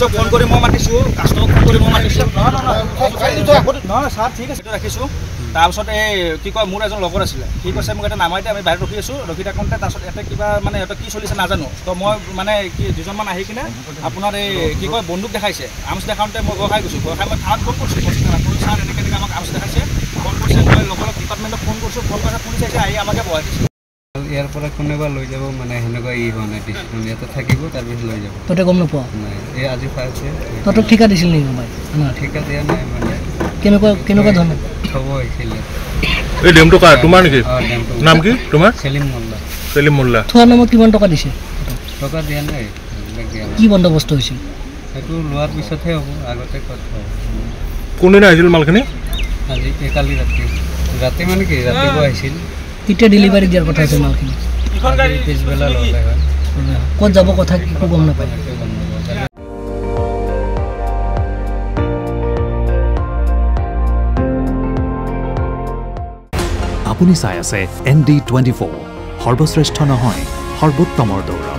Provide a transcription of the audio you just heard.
পুলিচক ফোন কৰি মই মাতিছোঁ, কাষ্টমাৰক ফোন কৰি মই মাতিছোঁ। নহয় ছাৰ ঠিক আছে, ৰাখিছোঁ। তাৰপিছত এই কি কয় মোৰ এজন লগৰ আছিলে, সি কৈছে মোক এটা নামাইতে আমি বাহিৰত ৰখি আছোঁ, ৰখি থাকোঁতে তাৰপিছত ইয়াতে কিবা মানে সিহঁতৰ কি চলিছে নাজানো। তো মই মানে কি দুজনমান আহি কিনে আপোনাৰ এই কি কয় বন্দুক দেখাইছে, আৰ্মছ দেখাওঁতে মই ভয় খাই গৈছোঁ। ভয় খাই মই থানাত ফোন কৰিছোঁ, ছাৰ এনেকৈ আমাক আৰ্মছ দেখাইছে। ফোন কৰিছে, মই লগৰ ডিপাৰ্টমেণ্টক ফোন কৰিছোঁ, ফোন কৰাৰ পুলিচ আহিছে, আহি আমাকে বহাই দিছে। ইয়াৰ পৰা কোনোবা লৈ যাব মানে সেনেকুৱা হোৱা নাই, ডিচিশ্যন ইয়াতে থাকিব তাৰপিছত লৈ যাব। তহঁতে গম নোপোৱা? নাই, এই আজি পাইছে। তহঁতক ঠিকা দিছিল নেকি মোবাইল? ঠিকা দিয়া নাই মানে। কেনেকুৱা ধৰণৰ? থ'ব আহিছিলে। এই ডেমটো কাৰ তোমাৰ নেকি? নাম কি তোমাৰ? চেলিম মোল্লা। চেলিম মোল্লা। থোৱাৰ নামত কিমান টকা দিছে? টকা দিয়া নাই। কি বন্দোবস্ত হৈছিল? সেইটো লোৱাৰ পিছতহে হ'ব, আগতে ক'ত হ'ব। কোনদিনা আহিছিল মালখিনি? আজি কালি ৰাতি মানে কি ৰাতিপুৱা আহিছিল। কেতিয়া ডেলিভাৰী দিয়াৰ কথা আছিল মালখিনি? পিছবেলা ল'লে হয়। ক'ত যাব কথা একো গম নাপায়। আপুনি চাই আছে ND24, সৰ্বশ্ৰেষ্ঠ নহয় সৰ্বোত্তমৰ দৌৰা।